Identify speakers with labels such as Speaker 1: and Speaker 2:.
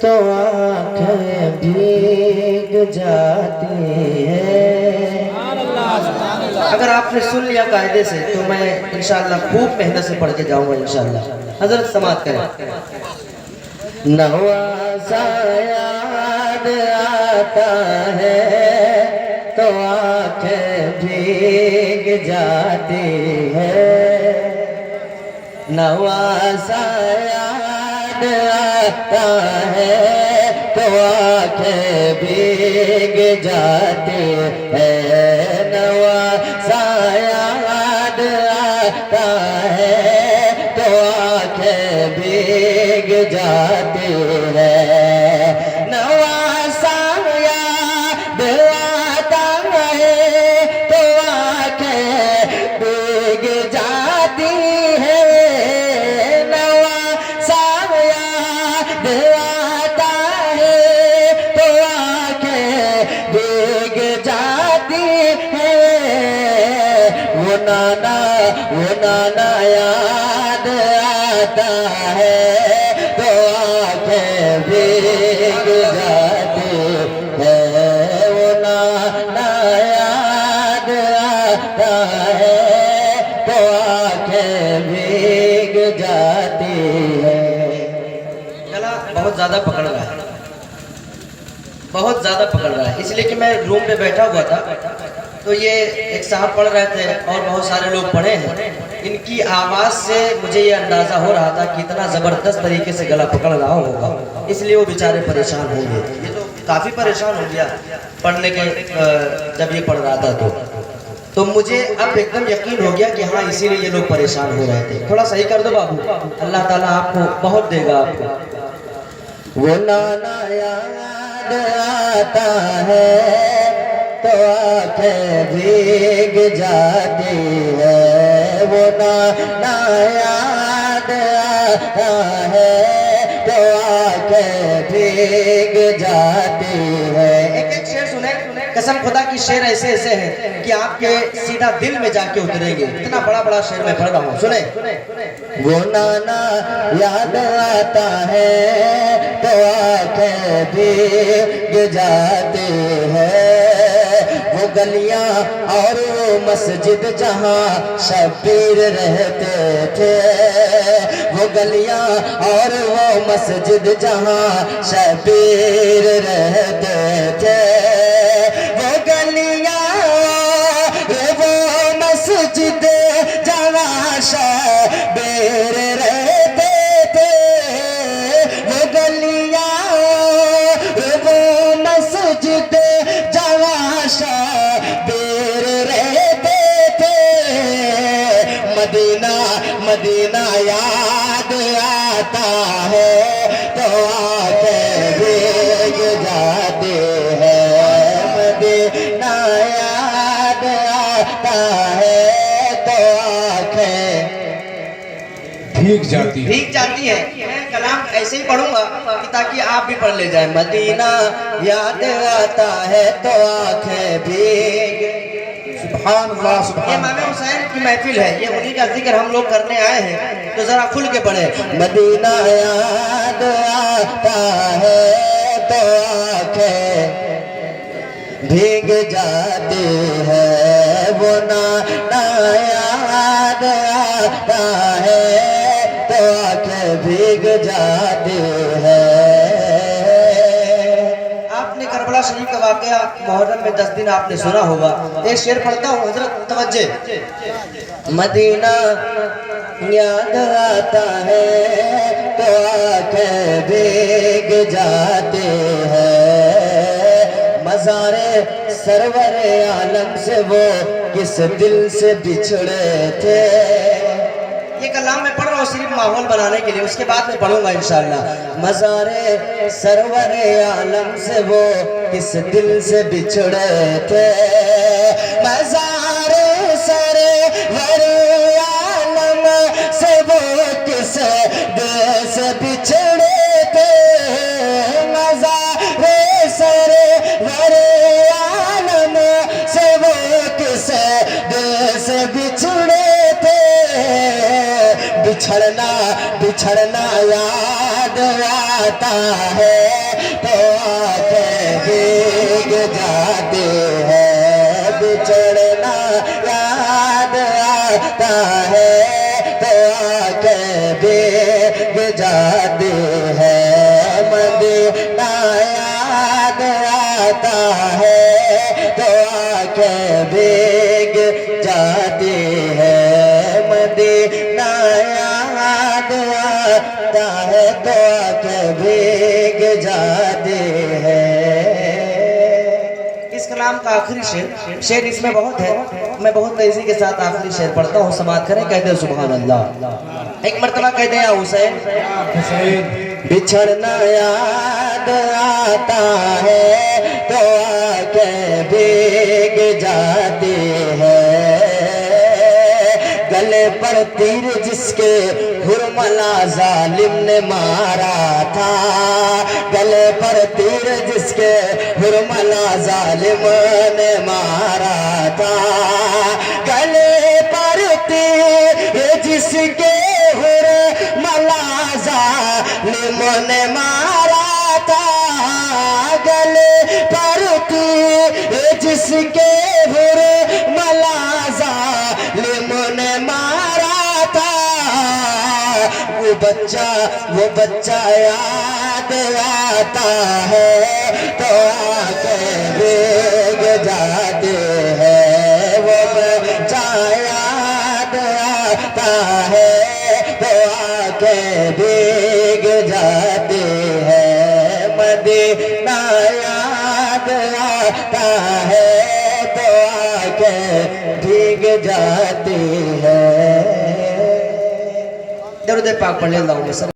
Speaker 1: तो आंखें भीग जाती है। अगर आपने सुन लिया कायदे से तो मैं इंशाअल्लाह खूब मेहनत से पढ़ के जाऊंगा इंशाअल्लाह। हजरत समात करें। नवाज़ा याद आता है तो आंखें भीग जाती है। नवाज़ा याद आता है तो आंखें भीग जाती है। नवाज़ा याद आता है तो आंखें भीग जाती है। नवाज़ा याद आता है तो आंखें भीग जाती है। नवाज़ा याद आता है तो आंखें भीग जाती है। वो नाना याद आता है तो आंखें भीग जाती है। वो नाना याद आता है तो आंखें भीग जाती है। गला बहुत ज्यादा पकड़ रहा है, बहुत ज्यादा पकड़ रहा है, इसलिए कि मैं रूम पे बैठा हुआ था तो ये एक साहब पढ़ रहे थे और बहुत सारे लोग पढ़े हैं। इनकी आवाज़ से मुझे ये अंदाज़ा हो रहा था कि इतना ज़बरदस्त तरीके से गला पकड़ रहा होगा, इसलिए वो बेचारे परेशान होंगे। ये तो काफ़ी परेशान हो गया पढ़ने के जब ये पढ़ रहा था तो मुझे अब एकदम यकीन हो गया कि हाँ इसीलिए ये लोग परेशान हो रहे थे। थोड़ा सही कर दो बाबू, अल्लाह ताला आपको बहुत देगा आपको। वो नाना याद आता है तो आंखें भीग जाती है। वो नाना याद आता है तो आंखें भीग जाती है। एक एक शेर सुने, कसम खुदा की शेर ऐसे ऐसे हैं कि आपके सीधा दिल में जाके उतरेंगे। इतना बड़ा बड़ा शेर मैं पढ़ रहा हूँ, सुने। वो नाना याद आता है तो आंखें भीग जाती है। वो गलियां और वो मस्जिद जहाँ शबीर रहते थे। वो गलियां और वो मस्जिद जहाँ शबीर रहते थे। वो गलियां वो मस्जिद जहाँ शबीर रहते थे। वो गलियां वो मस्जिद जहाँ शबीर रहते थे। मदीना याद आता है तो आंखें भीग जाती है। मदीना याद आता है तो आंखें
Speaker 2: भीग जाती
Speaker 1: है। मैं कलाम ऐसे ही पढ़ूंगा कि ताकि आप भी पढ़ ले जाए। मदीना याद आता है तो आंखें भीग।
Speaker 2: सुभान अल्लाह सुभान।
Speaker 1: ये इमाम हुसैन की महफिल है, ये उन्हीं का जिक्र हम लोग करने आए हैं तो जरा खुल के पढ़े। मदीना याद आता है तो आंखें भीग जाती है। वो नाना याद आता है तो आंखें भीग जाती है। आपने करबला शरीफ का वाकया मुहर्रम में 10 दिन आपने सुना होगा। एक शेर पढ़ता हूँ, हजरत तवज्जे। मदीना याद आता है तो आंखें भीग जाती है। मज़ारे सरवरे आलम से वो किस दिल से बिछड़े थे। ये कलाम मैं पढ़ रहा हूँ सिर्फ माहौल बनाने के लिए, उसके बाद मैं पढ़ूंगा इंशाअल्लाह। मज़ारे सरवरे आलम से वो किस दिल से बिछड़े थे। मज़ारे सरवरे आलम से वो किस दिल से बिछड़े थे। मज़ारे सरवरे आलम से वो किस दिल से बिछड़े थे। बिछड़ना याद आता है तो आंखें भीग जाती है, बिछड़ना याद आता है तो आंखें भीग जाती है, मदीना याद आता है तो आंखें भीग जाती है, मदीना याद आता है तो आंखें भीग जाती है।
Speaker 3: इस कलाम का आखिरी शेर इसमें बहुत है, मैं बहुत तेजी के साथ आखिरी शेर पढ़ता हूँ, समाप्त करें। कहते हैं सुभान अल्लाह। एक मर्तबा कहते हैं हुसैन,
Speaker 1: बिछड़ना याद आता है तो आंखें भीग जाती है, गले पर तीर जिसके हुरमला जालिम ने मारा था, गले पर तीर जिसके हुरमला जालिम ने मारा था, गले पर तीर जिसके हुरमला जालिम ने मारा था, गले पर तीर जिसके हुरमला जालिम ने मारा था, वो बच्चा याद आता है तो आंखें भीग जाती है, वो बच्चा याद आता है तो आंखें भीग जाती है, मदीना याद आता है तो आंखें भीग जाती है।
Speaker 3: दरूद पाक पढ़ ले अल्लाह।